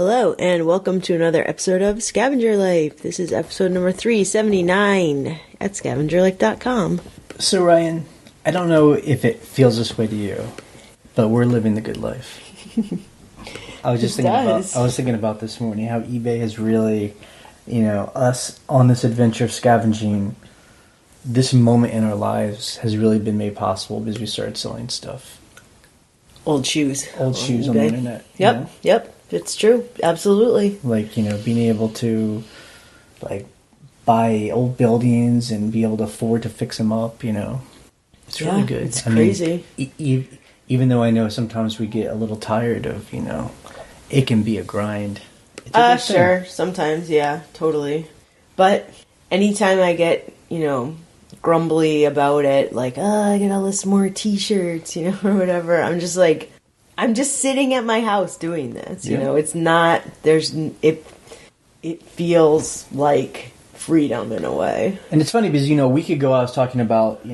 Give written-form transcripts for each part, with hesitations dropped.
Hello, and welcome to another episode of Scavenger Life. This is episode number 379 at scavengerlife.com. So, Ryan, I don't know if it feels this way to you, but we're living the good life. I was thinking about this morning how eBay has really, us on this adventure of scavenging. This moment in our lives has really been made possible because we started selling stuff. Old shoes on the internet. Yep. It's true. Absolutely. Like, being able to, buy old buildings and be able to afford to fix them up, It's really good. It's crazy. Even though I know sometimes we get a little tired of, it can be a grind. Sure. Sometimes, yeah, totally. But anytime I get, grumbly about it, I gotta list more t-shirts, or whatever, I'm just like, I'm just sitting at my house doing this, it's not, it feels like freedom in a way. And it's funny because, we could go, I was talking about,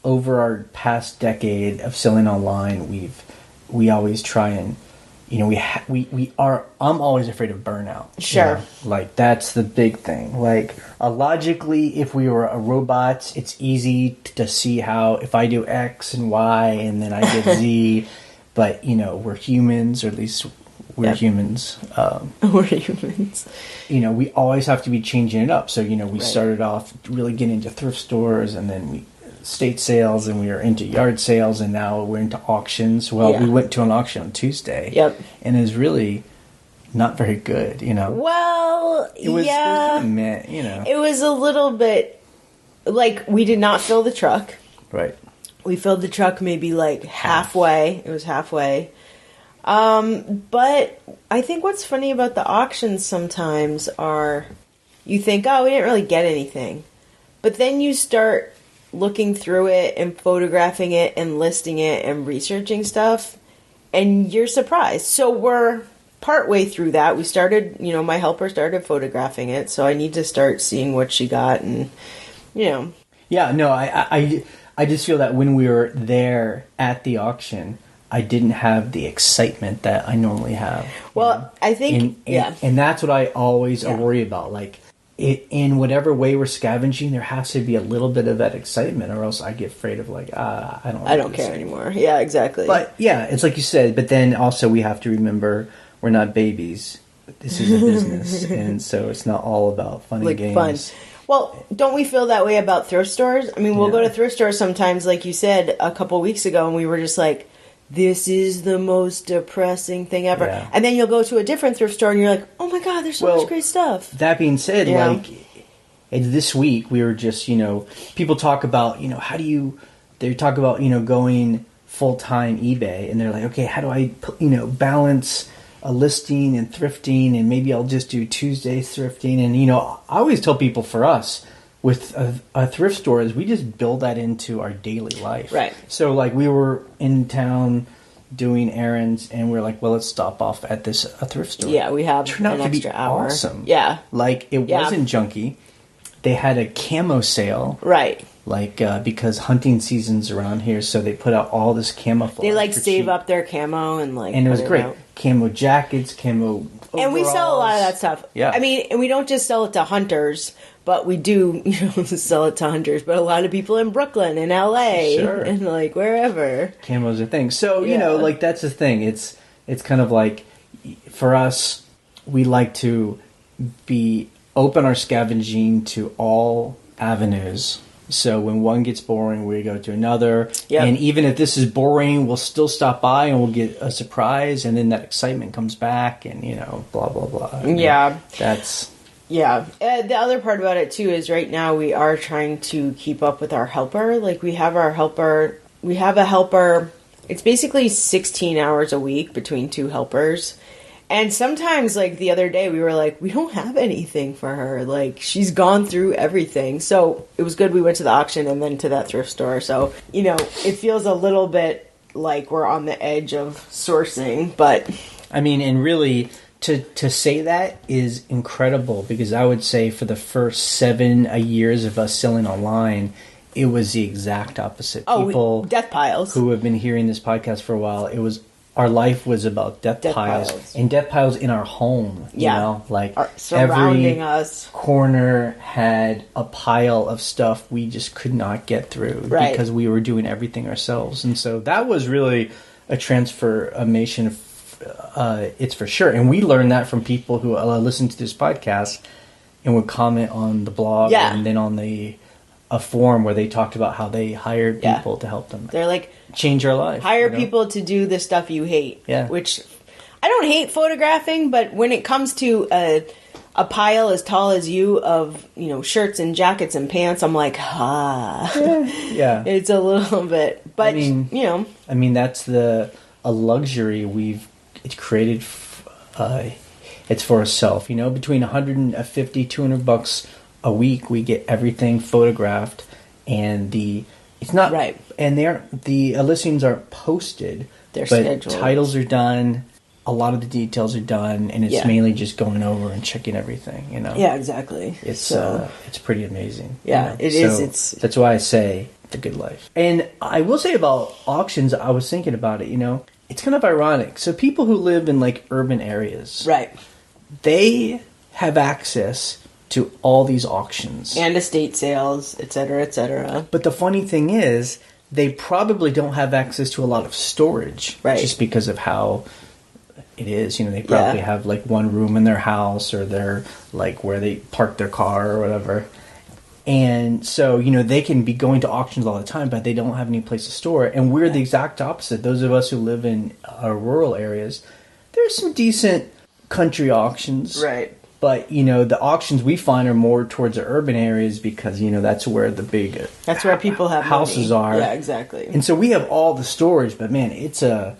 over our past decade of selling online, we always try and, I'm always afraid of burnout. Sure. That's the big thing. Logically, if we were a robot, it's easy to see how if I do X and Y and then I get Z, but, we're humans, or at least we're humans. We're humans. We always have to be changing it up. So, we started off really getting into thrift stores, and then estate sales, and we were into yard sales, and now we're into auctions. Well, we went to an auction on Tuesday. Yep. And it was really not very good, Well, it was kind of meh, It was a little bit, we did not fill the truck. Right. We filled the truck maybe halfway. It was halfway. But I think what's funny about the auctions sometimes are you think, oh, we didn't really get anything. But then you start looking through it and photographing it and listing it and researching stuff, and you're surprised. So we're partway through that. We started, my helper started photographing it, so I need to start seeing what she got and, Yeah, no, I just feel that when we were there at the auction, I didn't have the excitement that I normally have. Well, I think, and that's what I always worry about. In whatever way we're scavenging, there has to be a little bit of that excitement, or else I get afraid of I don't care anymore. Yeah, exactly. But yeah, it's like you said. But then also we have to remember we're not babies. This is a business, and so it's not all about fun and games. Fun. Well, don't we feel that way about thrift stores? I mean, we'll go to thrift stores sometimes, like you said a couple weeks ago, and we were just like, this is the most depressing thing ever. Yeah. And then you'll go to a different thrift store and you're like, oh my God, there's so much great stuff. That being said, this week we were just, people talk about, they talk about, going full-time eBay, and they're like, okay, how do I, balance a listing and thrifting, and maybe I'll just do Tuesday thrifting. And, I always tell people, for us, with a thrift store, is we just build that into our daily life. Right. So, we were in town doing errands, and we're like, well, let's stop off at this thrift store. Yeah, we have Turned out an to extra be hour. Awesome. Yeah. It wasn't junky. They had a camo sale. Right. Because hunting season's around here, so they put out all this camouflage. They save up their camo and and it was great. Camo jackets, camo overalls. And we sell a lot of that stuff. Yeah. I mean, and we don't just sell it to hunters, but we do, sell it to hunters. But a lot of people in Brooklyn and LA and wherever. Camo's a thing. So, that's the thing. It's kind of for us, we like to open our scavenging to all avenues. So when one gets boring, we go to another. Yep. And even if this is boring, we'll still stop by and we'll get a surprise, and then that excitement comes back, and blah blah blah. Yeah, that's the other part about it too is right now we are trying to keep up with our helper. We have a helper. It's basically 16 hours a week between two helpers. And sometimes, the other day, we were we don't have anything for her. She's gone through everything. So it was good we went to the auction and then to that thrift store. So, it feels a little bit like we're on the edge of sourcing. But, I mean, and really, to say that is incredible, because I would say for the first 7 years of us selling online, it was the exact opposite. People death piles who have been hearing this podcast for a while, it was our life was about death piles. And death piles in our home, you know, like surrounding every us. Corner had a pile of stuff we just could not get through because we were doing everything ourselves. And so that was really a transformation. It's for sure. And we learned that from people who listen to this podcast and would comment on the blog and then on a forum where they talked about how they hired people to help them. They're like, change your life. Hire people to do the stuff you hate. Yeah. Which I don't hate photographing, but when it comes to a pile as tall as you of, you know, shirts and jackets and pants, I'm like, Yeah. It's a little bit, but you know. I mean, that's a luxury it's created. It's for ourselves, you know, between $150, $200 a week, we get everything photographed, and it's not right. And the listings aren't posted. They're scheduled. Titles are done. A lot of the details are done, and it's mainly just going over and checking everything. You know. Yeah, exactly. It's pretty amazing. Yeah, you know? it is. That's why I say it's a good life. And I will say about auctions, I was thinking about it. You know, it's kind of ironic. So people who live in like urban areas, right? They have access to all these auctions and estate sales, etc., etc. But the funny thing is, they probably don't have access to a lot of storage, just because of how it is. You know, they probably have like one room in their house, or they're like where they park their car or whatever. And so, you know, they can be going to auctions all the time, but they don't have any place to store it. And we're the exact opposite. Those of us who live in rural areas, there's some decent country auctions, right? But, you know, the auctions we find are more towards the urban areas because, you know, that's where the big where people have houses money. are. Yeah, exactly. And so we have all the storage, but man, it's a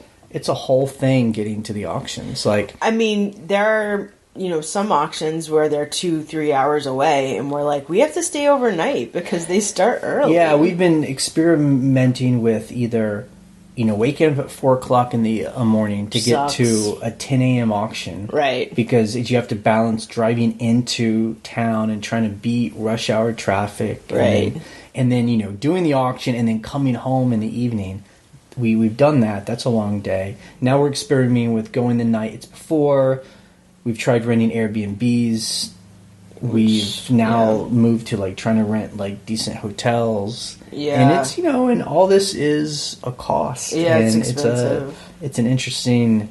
whole thing getting to the auctions. Like, I mean, there are, you know, some auctions where they're 2-3 hours away, and we're like, we have to stay overnight because they start early. Yeah, we've been experimenting with either, you know, waking up at 4 o'clock in the morning to get to a 10 a.m. auction. Right. Because you have to balance driving into town and trying to beat rush hour traffic. Right. And then, you know, doing the auction and then coming home in the evening. We've done that. That's a long day. Now we're experimenting with going the night it's before. We've tried renting Airbnbs. We've now moved to like trying to rent like decent hotels. Yeah. And it's, you know, and all this is a cost. Yeah, and it's expensive. It's an interesting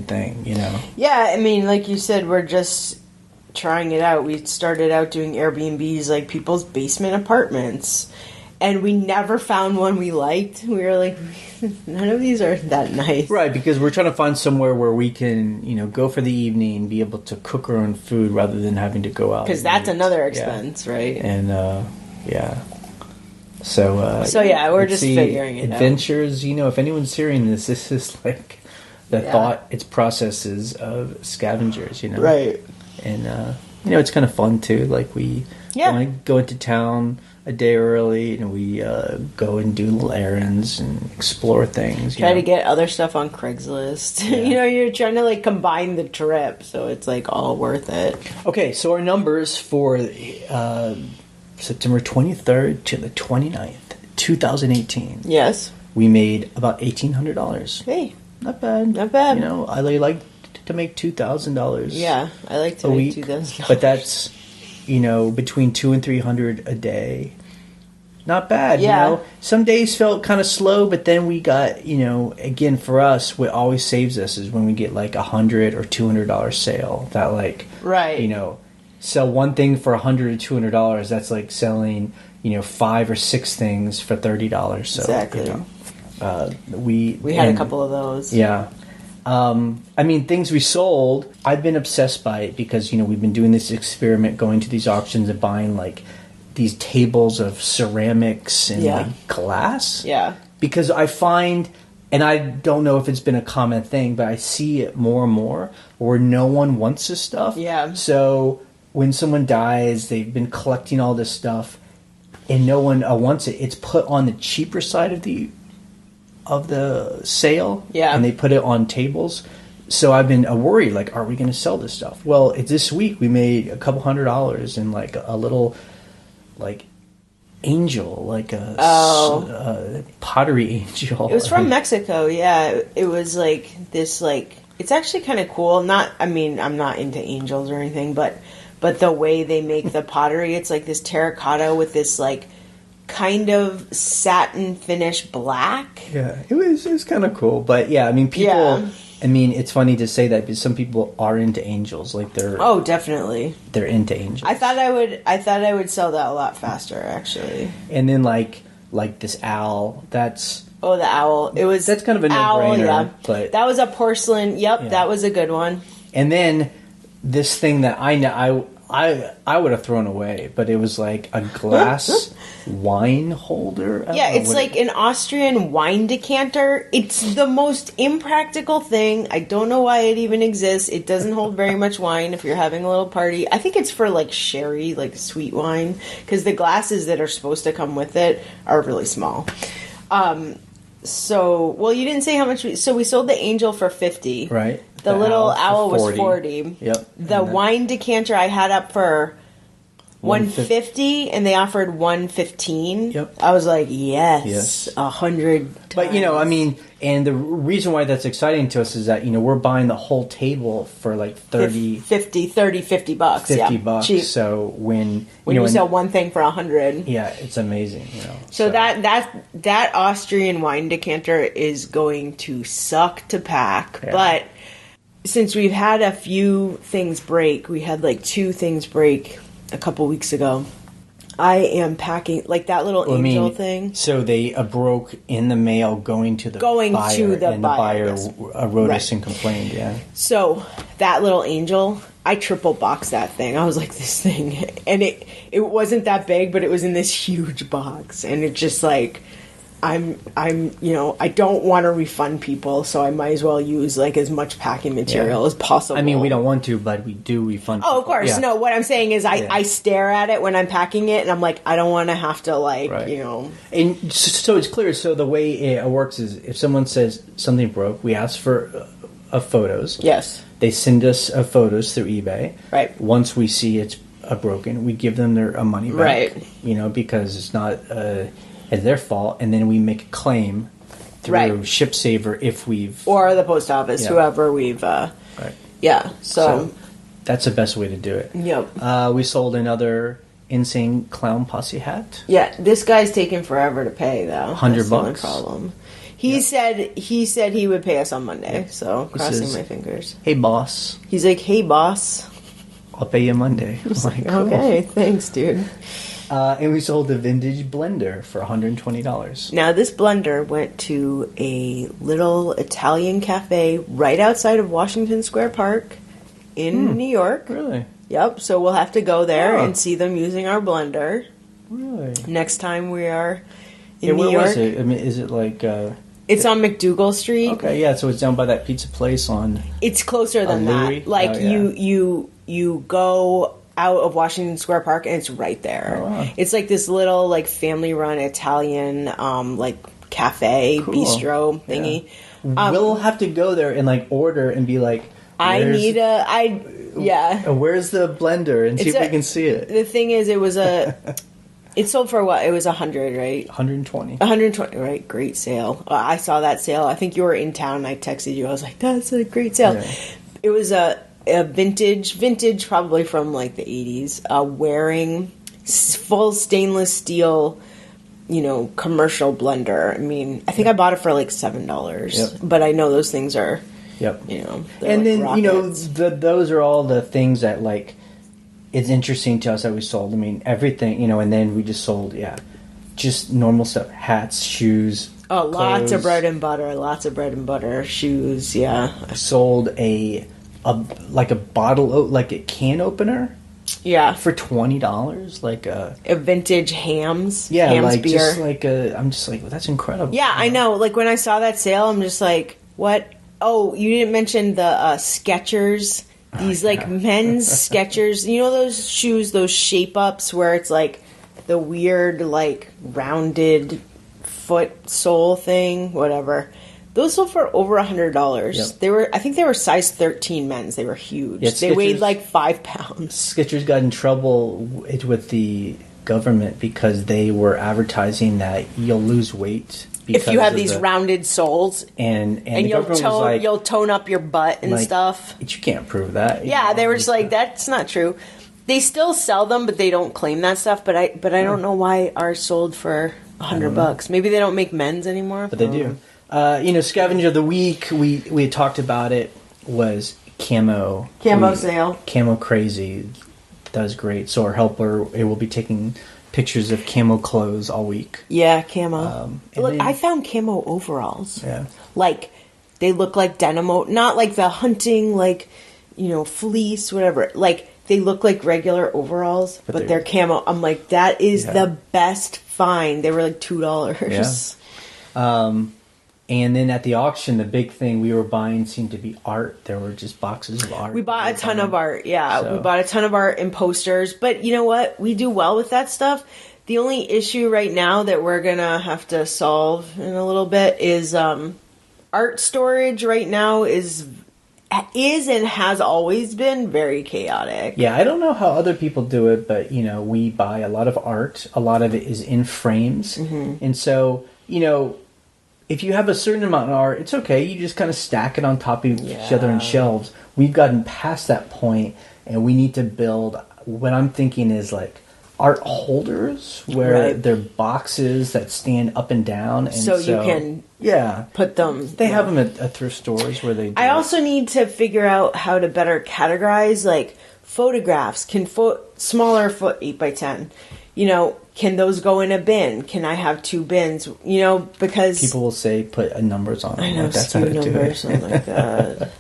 thing, you know. Yeah, I mean, like you said, we're just trying it out. We started out doing Airbnbs, like people's basement apartments. And we never found one we liked. We were like, none of these are that nice. Right, because we're trying to find somewhere where we can, you know, go for the evening, be able to cook our own food rather than having to go out. Because that's another expense, right? And, So, we're just figuring it out. Adventures, you know, if anyone's hearing this, this is like the thought processes of Scavengers, you know. Right. And, you know, it's kind of fun, too. Like, we want to go into town a day early, and we go and do little errands and explore things. Try to get other stuff on Craigslist. Yeah. You know, you're trying to like combine the trip, so it's like all worth it. Okay, so our numbers for September 23rd to the 29th, 2018. Yes. We made about $1,800. Hey, not bad. Not bad. You know, I like to make $2,000. Yeah, I like to make $2,000. But that's, you know, between $200 and $300 a day. Not bad, yeah. You know. Some days felt kind of slow, but then we got, you know, again, for us, what always saves us is when we get like $100 or $200 sale. That like, right. You know, sell one thing for $100 or $200. That's like selling, you know, 5 or 6 things for $30. So, exactly. You know, we had a couple of those. Yeah. I mean, things we sold, I've been obsessed by it because, you know, we've been doing this experiment, going to these auctions and buying, like, these tables of ceramics and, like, glass. Yeah. Because I find, and I don't know if it's been a common thing, but I see it more and more where no one wants this stuff. Yeah. So when someone dies, they've been collecting all this stuff, and no one wants it. It's put on the cheaper side of the sale, and they put it on tables. So I've been worried, like, are we going to sell this stuff? Well, this week we made a couple $100 in like a little, like, angel, like a pottery angel. It was from Mexico, yeah. It was like this, like, it's actually kind of cool. I'm not into angels or anything, but the way they make the pottery, it's like this terracotta with this, like, kind of satin finish black. Yeah, it was kind of cool. But yeah, I mean, people... Yeah. I mean, it's funny to say that because some people are into angels, like they're definitely they're into angels. I thought I would sell that a lot faster, actually. And then like this owl, that's the owl. That's kind of a no-brainer. Yeah, but that was a porcelain. Yep, yeah. That was a good one. And then this thing that I know I would have thrown away, but it was like a glass wine holder. Yeah, it's like an Austrian wine decanter. It's the most impractical thing. I don't know why it even exists. It doesn't hold very much wine if you're having a little party. I think it's for like sherry, like sweet wine, because the glasses that are supposed to come with it are really small. So, you didn't say how much. So we sold the angel for $50. Right. The little owl was $40. Yep. The wine decanter I had up for $150, and they offered $115. Yep. I was like, yes. 100 times. But I mean, and the reason why that's exciting to us is that we're buying the whole table for like $50 bucks. $50. Cheap. So when you sell one thing for $100, yeah, it's amazing. So that Austrian wine decanter is going to suck to pack, but. Since we've had a few things break, we had like 2 things break a couple weeks ago. I am packing like that little angel thing. So they broke in the mail going to the buyer. The buyer wrote us and complained. Yeah. So that little angel, I triple boxed that thing. I was like, this thing, and it wasn't that big, but it was in this huge box, and it just like. I don't want to refund people, so I might as well use like as much packing material as possible. I mean, we don't want to, but we do refund people. Oh, of course. Yeah. No, what I'm saying is I stare at it when I'm packing it, and I'm like, I don't want to have to And so it's clear. So the way it works is if someone says something broke, we ask for photos. Yes. They send us photos through eBay. Right. Once we see it's broken, we give them their money back. Right. Because it's not... it's their fault, and then we make a claim through ShipSaver if we've... Or the post office, whoever we've... Right. Yeah, so... That's the best way to do it. Yep. We sold another insane clown posse hat. Yeah, this guy's taking forever to pay, though. $100. That's the only problem. He said he would pay us on Monday, so crossing my fingers. Hey, boss. He's like, hey, boss. I'll pay you Monday. Like, okay, thanks, dude. And we sold a vintage blender for $120. Now, this blender went to a little Italian cafe right outside of Washington Square Park in New York. Really? Yep, so we'll have to go there and see them using our blender. Really? Next time we are in New York. Where was it? I mean, is it like... It's on McDougal Street. Okay, yeah, so it's down by that pizza place on... It's closer than that. Like, you go... out of Washington Square Park, and it's right there. Oh, wow. It's like this little like family-run Italian like cafe bistro thingy. Yeah. We'll have to go there and like order and be like, where's the blender and see if we can see it. The thing is, it sold for what? It was 100, right? 120. 120, right? Great sale. I saw that sale. I think you were in town. And I texted you. I was like, that's a great sale. Yeah. It was a vintage probably from like the 80s, wearing full stainless steel, commercial blender. I mean, I think I bought it for like $7, but I know those things are, and like then, rockets. those are all the things that like, it's interesting to us that we sold. I mean, everything, and then we just sold, just normal stuff, hats, shoes. Oh, lots of bread and butter, shoes, I sold a bottle, like a can opener. Yeah. For $20, like a vintage Hams. Yeah, Hams like beer. just like I'm just like, well, that's incredible. Yeah, I know. Like when I saw that sale, I'm just like, what? Oh, you didn't mention the Skechers. These like men's Skechers. You know those shoes, those shape ups where it's like the weird like rounded foot sole thing, whatever. Those sold for over $100. Yep. I think they were size 13 men's. They were huge. Yeah, they weighed like 5 pounds. Skechers got in trouble with the government because they were advertising that you'll lose weight if you have these rounded soles, and you'll tone up your butt and stuff. But you can't prove that. Yeah, they were just like, that's not true. They still sell them, but they don't claim that stuff. But I don't know why ours sold for $100. Maybe they don't make men's anymore. But they do. Scavenger of the week, we had talked about it, was camo sale. Camo crazy does great. So our helper, it will be taking pictures of camo clothes all week. Yeah, camo. Look, I found camo overalls. Yeah. Like, they look like denim, not like the hunting, fleece, whatever. Like, they look like regular overalls, but they're camo. I'm like, that is the best find. They were like $2. Yeah. And then at the auction, the big thing we were buying seemed to be art. There were just boxes of art. We bought a ton of art, yeah. So. We bought a ton of art and posters. But you know what? We do well with that stuff. The only issue right now that we're going to have to solve in a little bit is art storage right now is and has always been very chaotic. Yeah, I don't know how other people do it, but, we buy a lot of art. A lot of it is in frames. Mm-hmm. And so, if you have a certain amount of art, it's okay. You just kind of stack it on top of each other in shelves. We've gotten past that point, and we need to build, what I'm thinking is like art holders where they're boxes that stand up and down. And so you can put them. They have them at thrift stores where they do. I also need to figure out how to better categorize, like photographs. Smaller 8x10. Can those go in a bin? Can I have 2 bins? Because people will say put numbers on them. I know, that's how to numbers. Do it. Oh my god!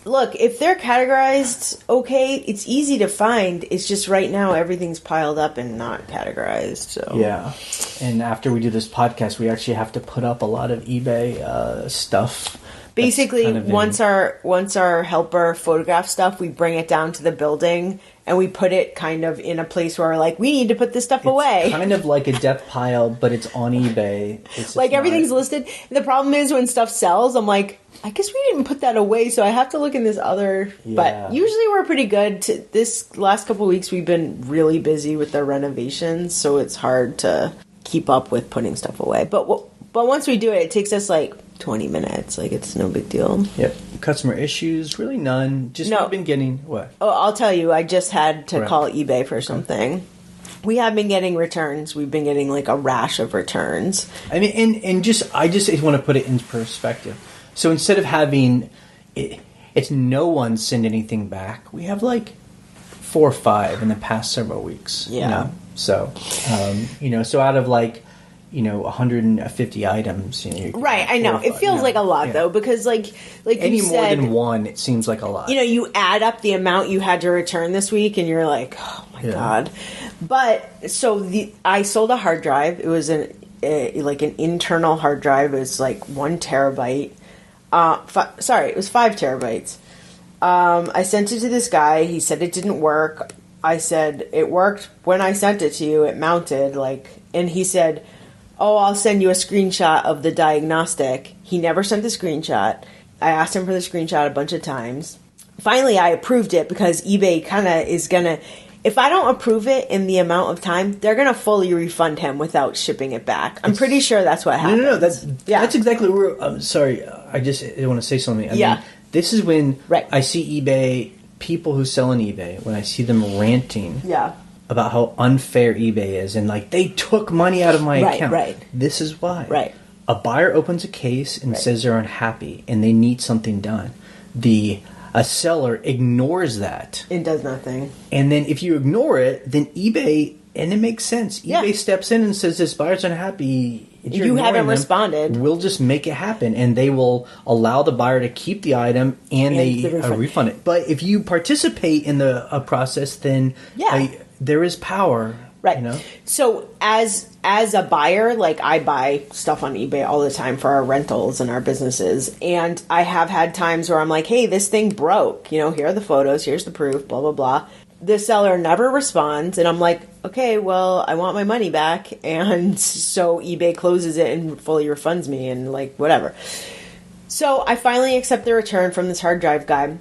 Look, if they're categorized, okay, it's easy to find. It's just right now everything's piled up and not categorized. So yeah, and after we do this podcast, we actually have to put up a lot of eBay stuff. Basically, once our helper photographs stuff, we bring it down to the building and we put it kind of in a place where we're like, we need to put this stuff away. Kind of like a death pile, but it's on eBay. It's like everything's listed. And the problem is when stuff sells, I'm like, I guess we didn't put that away, so I have to look in this other. Yeah. But usually we're pretty good. This last couple of weeks, we've been really busy with the renovations, so it's hard to keep up with putting stuff away. But once we do it, it takes us like 20 minutes. Like, it's no big deal. Yep. Customer issues, really none. Just we've been getting what? Oh, I'll tell you. I just had to call eBay for something. We have been getting returns. We've been getting like a rash of returns. I mean, I just want to put it in perspective. So instead of having it's no one send anything back, we have like 4 or 5 in the past several weeks. Yeah. So, so out of like, 150 items. Right, I know. It feels like a lot, though, because like any you said, more than one, it seems like a lot. You add up the amount you had to return this week, and you're like, oh my god. But so I sold a hard drive. It was an internal hard drive. It was like 1 terabyte. It was 5 terabytes. I sent it to this guy. He said it didn't work. I said it worked when I sent it to you. It mounted and he said, oh, I'll send you a screenshot of the diagnostic. He never sent the screenshot. I asked him for the screenshot a bunch of times. Finally, I approved it because eBay kind of is going to... If I don't approve it in the amount of time, they're going to fully refund him without shipping it back. I'm pretty sure that's what happened. No, that's exactly where... I'm sorry, I just want to say something. I mean, this is when I see eBay, people who sell on eBay, when I see them ranting... about how unfair eBay is and they took money out of my account. Right. This is why. Right. A buyer opens a case and says they're unhappy and they need something done. A seller ignores that. It does nothing. And then if you ignore it, then eBay, and it makes sense, eBay steps in and says this buyer's unhappy. You haven't responded. We'll just make it happen, and they will allow the buyer to keep the item and they refund it. But if you participate in the process, then there is power, right? So as a buyer, I buy stuff on eBay all the time for our rentals and our businesses, and I have had times where I'm like, hey, this thing broke, here are the photos, here's the proof, blah blah blah. The seller never responds, and I'm like, okay, well, I want my money back, and so eBay closes it and fully refunds me and whatever. So I finally accept the return from this hard drive guy.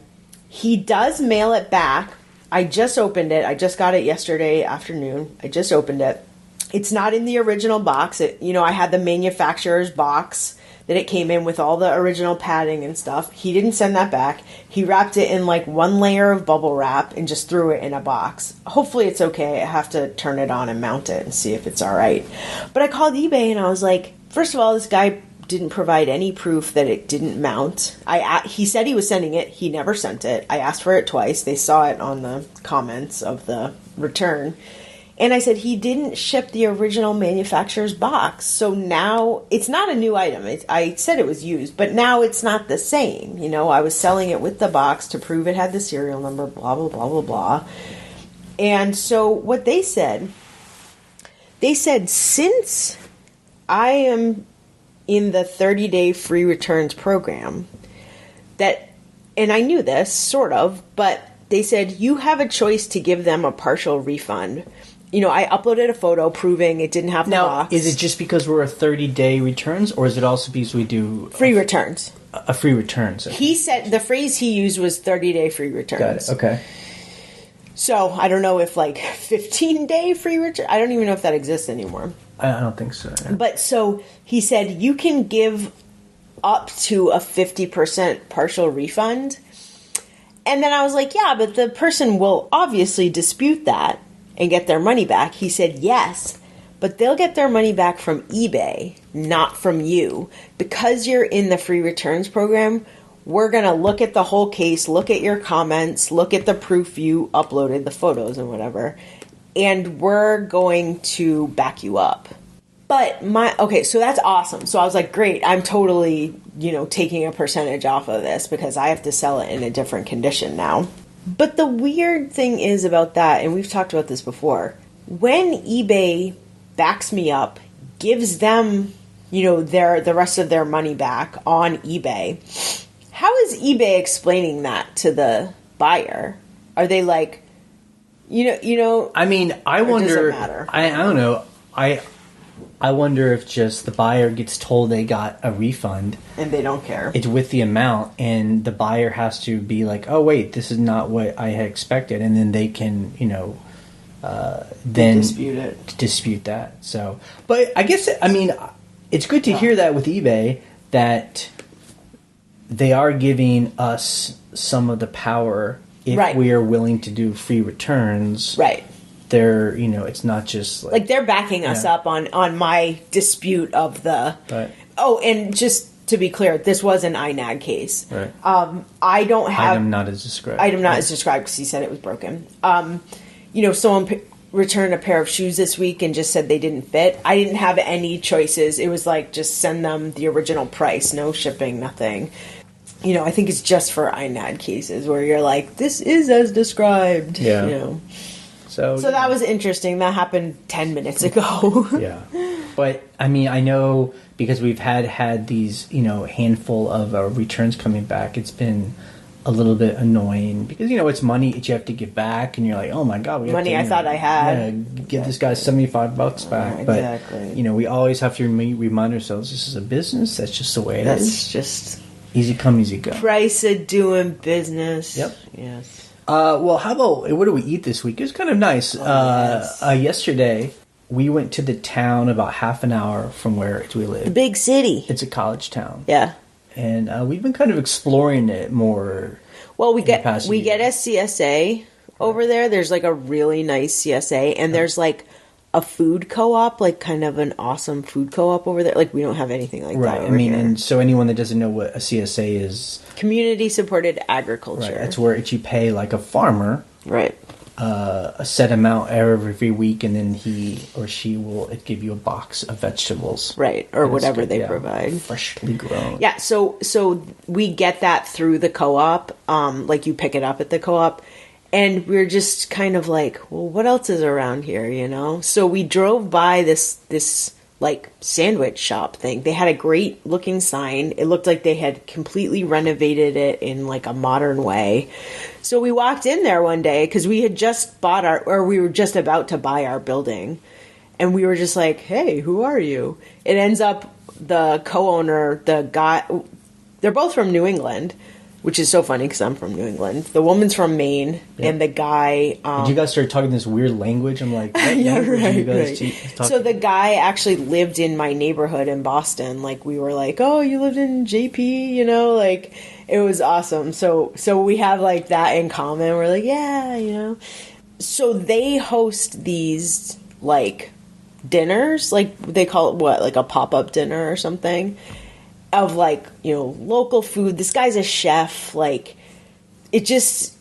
He does mail it back. I just opened it. I just got it yesterday afternoon. I just opened it. It's not in the original box. I had the manufacturer's box that it came in with all the original padding and stuff. He didn't send that back. He wrapped it in like one layer of bubble wrap and just threw it in a box. Hopefully it's okay. I have to turn it on and mount it and see if it's all right. But I called eBay and I was like, first of all, this guy didn't provide any proof that it didn't mount. He said he was sending it. He never sent it. I asked for it twice. They saw it on the comments of the return. And I said, he didn't ship the original manufacturer's box. So now it's not a new item. I said it was used, but now it's not the same. I was selling it with the box to prove it had the serial number, blah, blah, blah, blah, blah. And so what they said, since I am in the 30-day free returns program, and I knew this, sort of, but they said, you have a choice to give them a partial refund. I uploaded a photo proving it didn't have the box. Now, is it just because we're a 30-day returns, or is it also because we do... Free returns. A free returns. Okay. He said, the phrase he used was 30-day free returns. Got it, okay. So, I don't know if 15-day free return... I don't even know if that exists anymore. I don't think so. Yeah. But so, he said, you can give up to a 50% partial refund. And then I was like, yeah, but the person will obviously dispute that and get their money back. He said, yes, but they'll get their money back from eBay, not from you. Because you're in the free returns program, we're going to look at the whole case, look at your comments, look at the proof you uploaded, the photos and whatever, and we're going to back you up. But so that's awesome. So I was like, great, I'm totally, taking a percentage off of this because I have to sell it in a different condition now. But the weird thing is about that, and we've talked about this before, when eBay backs me up, gives them, the rest of their money back on eBay, how is eBay explaining that to the buyer? Are they like, I mean, I wonder. Does it matter? I don't know. I wonder if just the buyer gets told they got a refund. And they don't care. It's with the amount, and the buyer has to be like, oh, wait, this is not what I had expected. And then they can, then dispute that. So, but I guess, it's good to hear that with eBay, that they are giving us some of the power if we are willing to do free returns. Right. They're, it's not just like they're backing us up on my dispute of the. Right. Oh, and just to be clear, this was an INAG case. Right. I don't have item not as described. Item not as described because he said it was broken. Someone returned a pair of shoes this week and just said they didn't fit. I didn't have any choices. It was like just send them the original price, no shipping, nothing. I think it's just for INAD cases where you're like, this is as described. Yeah. So that was interesting. That happened 10 minutes ago. Yeah. But, I know because we've had these, handful of returns coming back, it's been a little bit annoying because, it's money that you have to give back and you're like, oh my God. Money I thought I had. Give this guy $75 back. Exactly. But, we always have to remind ourselves this is a business. That's just the way it is. That's just... Easy come, easy go. Price of doing business. Yep. Yes. Well, how about, what do we eat this week? It was kind of nice. Yes. Yesterday, we went to the town about half an hour from where we live. The big city. It's a college town. Yeah. And we've been kind of exploring it more. Well, we get a CSA over there. There's like a really nice CSA, and there's like a food co-op, like kind of an awesome food co-op over there. Like we don't have anything like that over here. And so anyone that doesn't know what a CSA is... Community Supported Agriculture. Right, that's where you pay like a farmer... Right. A set amount every week, and then he or she will give you a box of vegetables. Right, or whatever they provide. Freshly grown. Yeah, so we get that through the co-op. Like you pick it up at the co-op. And we're just kind of like, well, what else is around here, So we drove by this like sandwich shop thing. They had a great looking sign. It looked like they had completely renovated it in like a modern way. So we walked in there one day because we had just we were just about to buy our building. And we were just like, hey, who are you? It ends up the co-owner, the guy, they're both from New England. which is so funny because I'm from New England. The woman's from Maine, and the guy... Did you guys start talking this weird language? I'm like, what yeah, language right, are you guys right. So the guy actually lived in my neighborhood in Boston. Like, we were like, oh, you lived in JP, you know? Like, it was awesome. So we have, like, that in common. We're like, yeah, you know? So they host these, like, dinners. Like, they call it, what, like a pop-up dinner or something? Of, like, you know, local food. This guy's a chef. Like, it's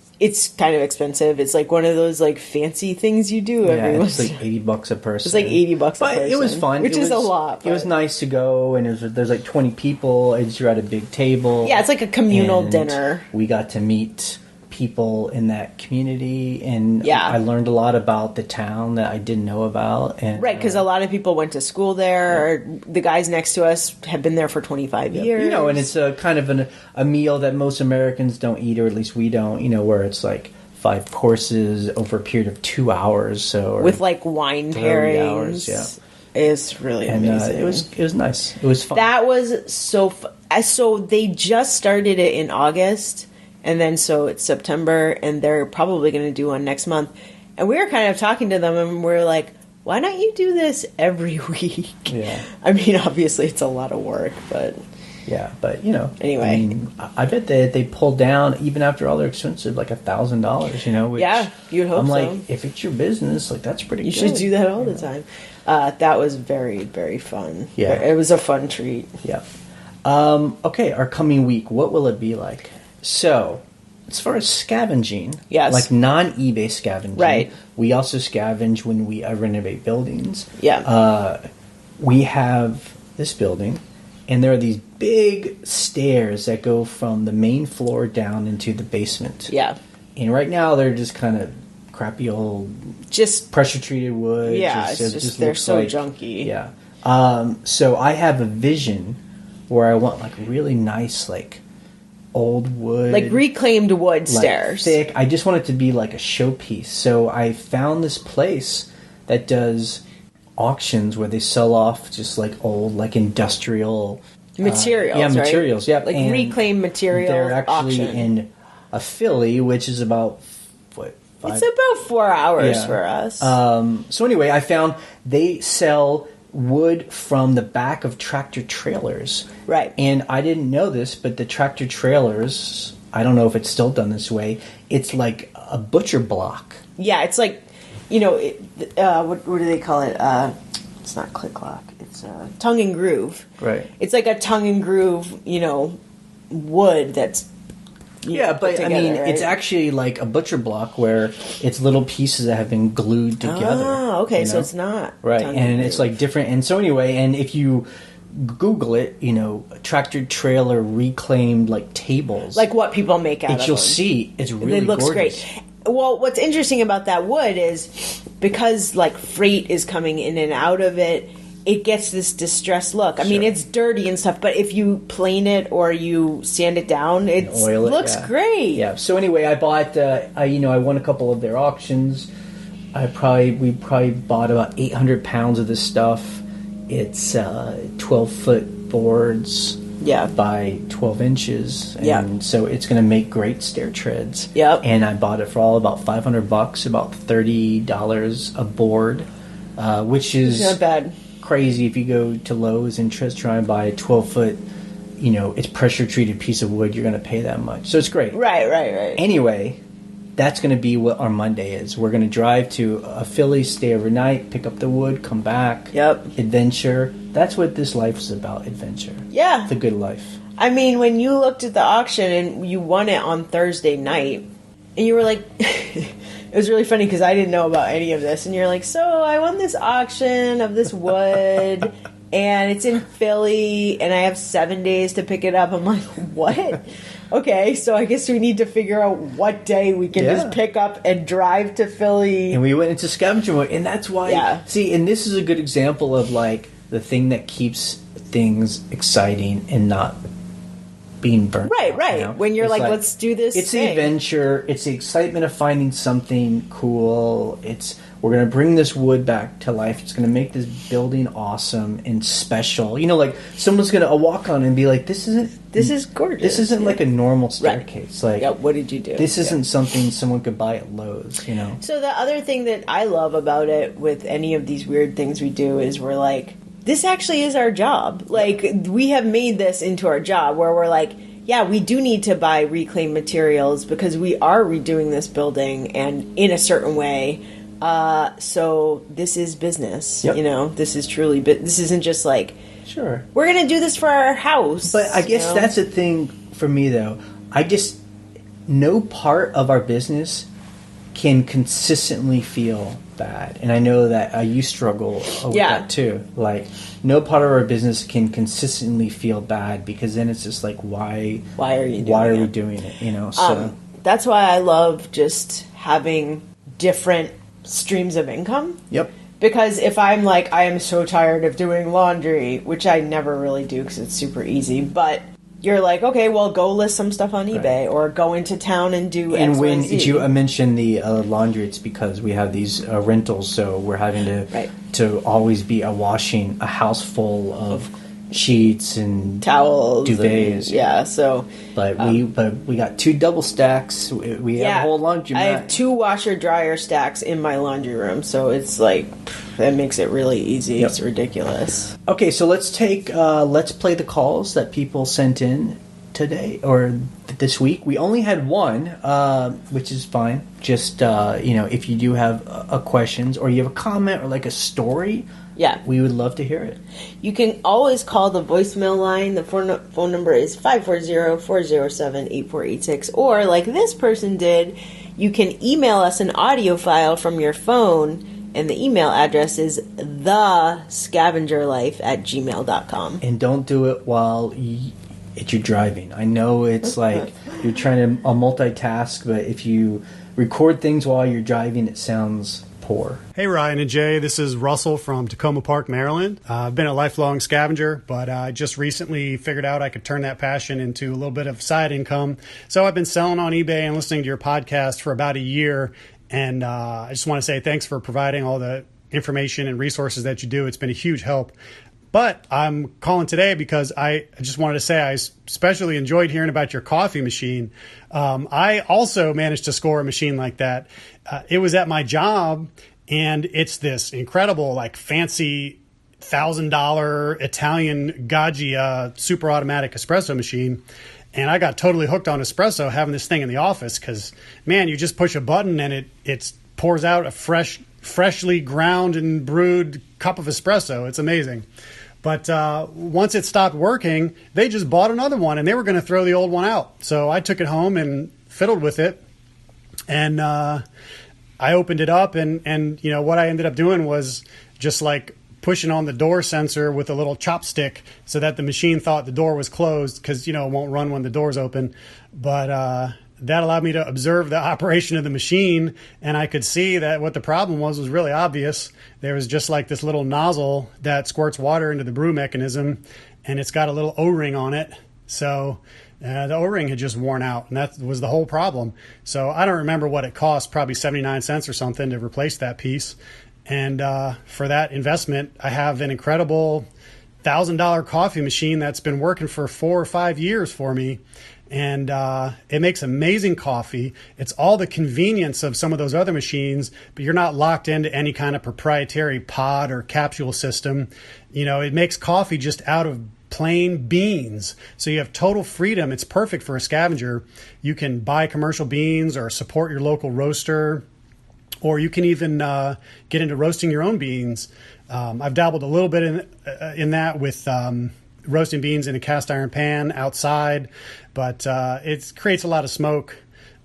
kind of expensive. It's like one of those, like, fancy things you do every once. It's like $80 a person. It's like $80 a person. But it was fun. Which is a lot. It was nice to go, and there's like 20 people, and you're at a big table. Yeah, it's like a communal dinner. We got to meet people in that community, and yeah. I learned a lot about the town that I didn't know about. And, right, because a lot of people went to school there. Yeah. The guys next to us have been there for 25 years. You know, and it's a kind of a meal that most Americans don't eat, or at least we don't, you know, where it's like 5 courses over a period of 2 hours. So with like wine pairings. Hours, yeah. It's really amazing. It was nice. It was fun. That was so fun. So they just started it in August. And then so it's September, and they're probably going to do one next month. And we were kind of talking to them, and we're like, why don't you do this every week? Yeah. I mean, obviously it's a lot of work, but... Yeah, but, you know... Anyway. I mean, I bet they pulled down, even after all their expensive, like $1,000, you know? Which yeah, you'd hope I'm so. like, if it's your business, like, that's pretty good. You should do that all the time. That was very, very fun. Yeah. It was a fun treat. Yeah. Okay, our coming week, what will it be like? So, as far as scavenging, yes. like non-eBay scavenging, right. We also scavenge when we renovate buildings. Yeah. We have this building, and there are these big stairs that go from the main floor down into the basement. Yeah. And right now, they're just kind of crappy old... Just... pressure-treated wood. Yeah, just they're so like, junky. Yeah. So I have a vision where I want, like, really nice, like... old wood, like reclaimed wood stairs, thick. I just want it to be like a showpiece. So I found this place that does auctions where they sell off just like old, like industrial materials. Yeah, materials. Right? Yeah, like and reclaimed materials. They're actually auction. in a Philly, which is about what? 5? It's about 4 hours for us. So anyway, I found they sell wood from the back of tractor trailers. Right. And I didn't know this, but the tractor trailers, I don't know if it's still done this way, it's like a butcher block. Yeah, it's like, you know, what do they call it? It's not click-lock. It's tongue and groove. Right. It's like a tongue and groove, you know, wood that's... Yeah, but together, I mean, right? It's actually like a butcher block where it's little pieces that have been glued together. Oh, okay, you know? So it's not. Right, and it's like different. And so anyway, and if you Google it, you know, tractor trailer reclaimed like tables. Like what people make out of you'll them. See, it's really It looks gorgeous. Great. Well, what's interesting about that wood is because like freight is coming in and out of it, it gets this distressed look. I mean, it's dirty and stuff, but if you plane it or you sand it down, it looks great. Yeah. So anyway, I bought, I won a couple of their auctions. We probably bought about 800 pounds of this stuff. It's 12-foot boards. Yeah. By 12 inches. And so it's going to make great stair treads. Yep. And I bought it for all about $500, about $30 a board, which is not bad. Crazy if you go to Lowe's and just try and buy a 12-foot, you know, it's pressure-treated piece of wood, you're going to pay that much. So it's great. Right. Anyway, that's going to be what our Monday is. We're going to drive to a Philly, stay overnight, pick up the wood, come back. Yep. Adventure. That's what this life is about, adventure. Yeah. The good life. I mean, when you looked at the auction and you won it on Thursday night, and you were like... It was really funny because I didn't know about any of this. And you're like, so I won this auction of this wood, and it's in Philly, and I have 7 days to pick it up. I'm like, what? Okay, so I guess we need to figure out what day we can just pick up and drive to Philly. And we went into Scavenger mode, and that's why... See, and this is a good example of, like, the thing that keeps things exciting and not being burnt. Right, out, right. You know? When you're It's like, let's do this. It's thing. the adventure. It's the excitement of finding something cool. We're going to bring this wood back to life. It's going to make this building awesome and special. You know, like someone's going to walk on it and be like, this is gorgeous. This isn't like a normal staircase. Right. Like, yeah, what did you do? This isn't something someone could buy at Lowe's, you know? So the other thing that I love about it with any of these weird things we do is we're like, this actually is our job. Like, we have made this into our job where we're like, yeah, we do need to buy reclaimed materials because we are redoing this building and in a certain way. So this is business, Yep. you know, this is truly, this isn't just like, Sure. we're going to do this for our house. But I guess you know? that's the thing for me, though. No part of our business can consistently feel bad. And I know that you struggle with that too. Like, no part of our business can consistently feel bad because then it's just like, why are we doing it? You know, so. That's why I love just having different streams of income. Yep. Because if I'm like, I am so tired of doing laundry, which I never really do because it's super easy, but you're like, okay, well, go list some stuff on eBay or go into town and do X, And when Y, Z. you mentioned the laundry, it's because we have these rentals, so we're having to always be washing a house full of sheets and towels, duvets. So, but we got 2 double stacks. We have a whole laundry. I have 2 washer dryer stacks in my laundry room, so it's like that makes it really easy. Yep. It's ridiculous. Okay, so let's play the calls that people sent in today or this week. We only had one, which is fine. Just if you do have questions or you have a comment or like a story. Yeah. We would love to hear it. You can always call the voicemail line. The phone number is 540-407-8486. Or, like this person did, you can email us an audio file from your phone, and the email address is thescavengerlife@gmail.com. And don't do it while you're driving. I know it's like you're trying to multitask, but if you record things while you're driving, it sounds poor. Hey Ryan and Jay, this is Russell from Tacoma Park, Maryland. I've been a lifelong scavenger, but I just recently figured out I could turn that passion into a little bit of side income. So I've been selling on eBay and listening to your podcast for about a year, and I just want to say thanks for providing all the information and resources that you do. It's been a huge help. But I'm calling today because I just wanted to say I especially enjoyed hearing about your coffee machine. I also managed to score a machine like that. It was at my job, and it's this incredible, like fancy $1,000 Italian Gaggia super automatic espresso machine. And I got totally hooked on espresso having this thing in the office because, man, you just push a button and it pours out a freshly ground and brewed cup of espresso. It's amazing. But once it stopped working, they just bought another one, and they were going to throw the old one out. So I took it home and fiddled with it, and I opened it up, and what I ended up doing was just like pushing on the door sensor with a little chopstick so that the machine thought the door was closed because, it won't run when the door's open. But that allowed me to observe the operation of the machine, and I could see that what the problem was really obvious. There was just like this little nozzle that squirts water into the brew mechanism, and it's got a little O-ring on it. So the O-ring had just worn out, and that was the whole problem. So I don't remember what it cost, probably 79 cents or something to replace that piece. And for that investment, I have an incredible $1,000 coffee machine that's been working for 4 or 5 years for me. And it makes amazing coffee. It's all the convenience of some of those other machines, but you're not locked into any kind of proprietary pod or capsule system. It makes coffee just out of plain beans. So you have total freedom. It's perfect for a scavenger. You can buy commercial beans or support your local roaster, or you can even get into roasting your own beans. I've dabbled a little bit in that with roasting beans in a cast iron pan outside, but it creates a lot of smoke.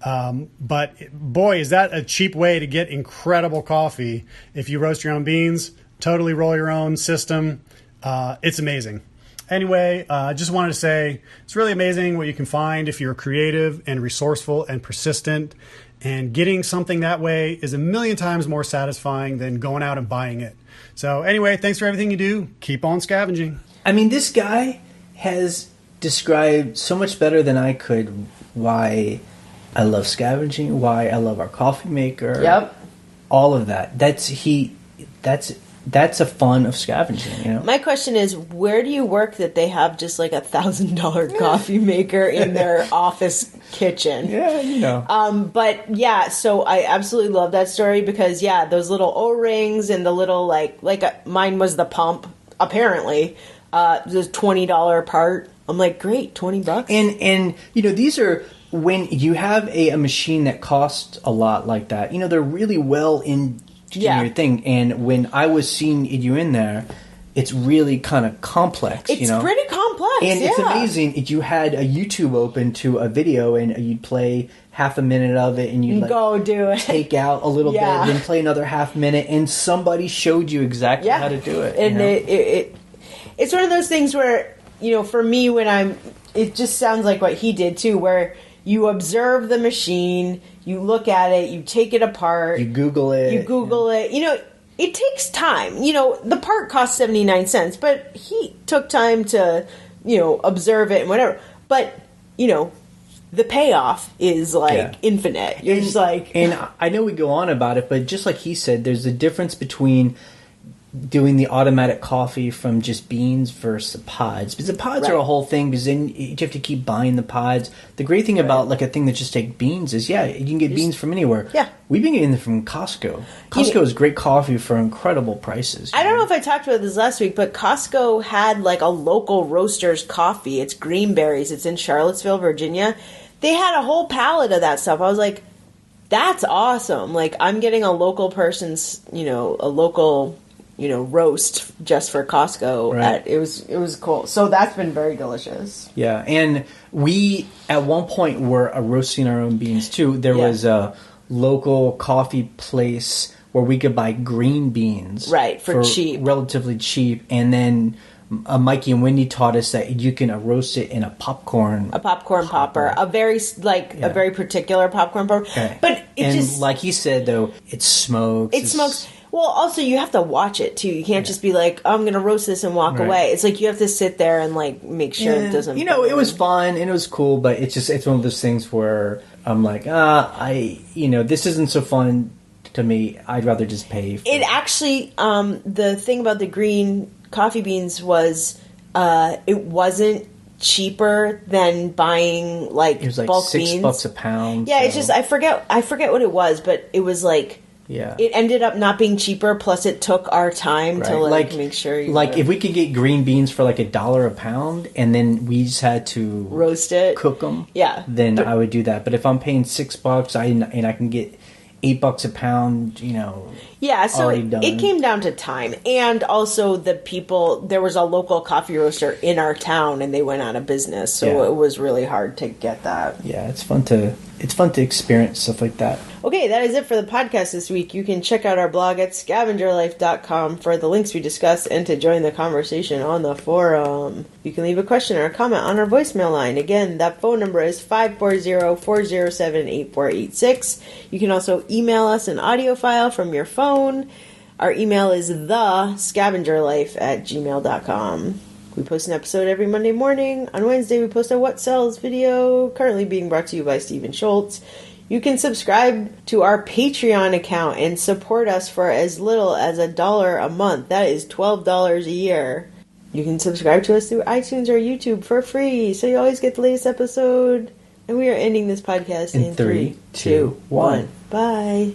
But boy, is that a cheap way to get incredible coffee. If you roast your own beans, totally roll your own system. It's amazing. Anyway, I just wanted to say it's really amazing what you can find if you're creative and resourceful and persistent. And getting something that way is a million times more satisfying than going out and buying it. So anyway, thanks for everything you do. Keep on scavenging. I mean, this guy has described so much better than I could why I love scavenging, why I love our coffee maker. Yep. All of that. That's a fun of scavenging, you know? My question is, where do you work that they have just like $1,000 coffee maker in their office kitchen? Yeah, you know. But yeah, so I absolutely love that story because yeah, those little O-rings and the little mine was the pump, apparently. This $20 part. I'm like, great, $20. And you know, these are when you have a machine that costs a lot like that, you know, they're really well in your thing. And when I was seeing you in there, it's really kind of complex. It's pretty complex, and it's amazing. If you had a YouTube open to a video and you'd play half a minute of it and you'd go do it, take out a little bit, then play another half minute, and somebody showed you exactly how to do it. And you know? It's one of those things where, you know, for me, it just sounds like what he did too, where you observe the machine, you look at it, you take it apart. You Google it. You know, it takes time. You know, the part cost 79 cents, but he took time to, you know, observe it and whatever. But, you know, the payoff is infinite. You're just like... And I know we go on about it, but just like he said, there's a difference between doing the automatic coffee from just beans versus the pods, because the pods are a whole thing, because then you have to keep buying the pods. The great thing about like a thing that just takes beans is you can get beans from anywhere. We've been getting them from Costco. Costco is great coffee for incredible prices. I don't know if I talked about this last week, but Costco had like a local roaster's coffee. It's Greenberries. It's in Charlottesville, Virginia. They had a whole pallet of that stuff. I was like, that's awesome. Like, I'm getting a local person's, you know, a local, you know, roast just for Costco. Right. It was cool. So that's been very delicious. Yeah, and we at one point were roasting our own beans too. There was a local coffee place where we could buy green beans, for cheap, relatively cheap, and then Mikey and Wendy taught us that you can roast it in a popcorn popper, a very a very particular popcorn popper. Okay. But like he said though, it smokes. It smokes. Well, also you have to watch it too. You can't just be like, oh, I'm going to roast this and walk away. It's like you have to sit there and like make sure it doesn't. You know, it was fun and it was cool, but it's one of those things where I'm like, this isn't so fun to me. I'd rather just pay. It actually, the thing about the green coffee beans was, it wasn't cheaper than buying like it was like bulk $6 a pound. Yeah, so. It's just I forget what it was, but it was like. Yeah, it ended up not being cheaper. Plus, it took our time to make sure. If we could get green beans for like $1 a pound, and then we just had to roast it, cook them. Yeah, then I would do that. But if I'm paying $6, and I can get $8 a pound, you know. Yeah, so it came down to time, and also the people. There was a local coffee roaster in our town, and they went out of business, so it was really hard to get that. Yeah, it's fun to experience stuff like that. Okay, that is it for the podcast this week. You can check out our blog at scavengerlife.com for the links we discussed and to join the conversation on the forum. You can leave a question or a comment on our voicemail line. Again, that phone number is 540-407-8486. You can also email us an audio file from your phone. Our email is thescavengerlife@gmail.com. We post an episode every Monday morning. On Wednesday, we post a What Sells video, currently being brought to you by Stephen Schultz. You can subscribe to our Patreon account and support us for as little as $1 a month. That is $12 a year. You can subscribe to us through iTunes or YouTube for free, so you always get the latest episode. And we are ending this podcast in 3, 2, 1. Bye.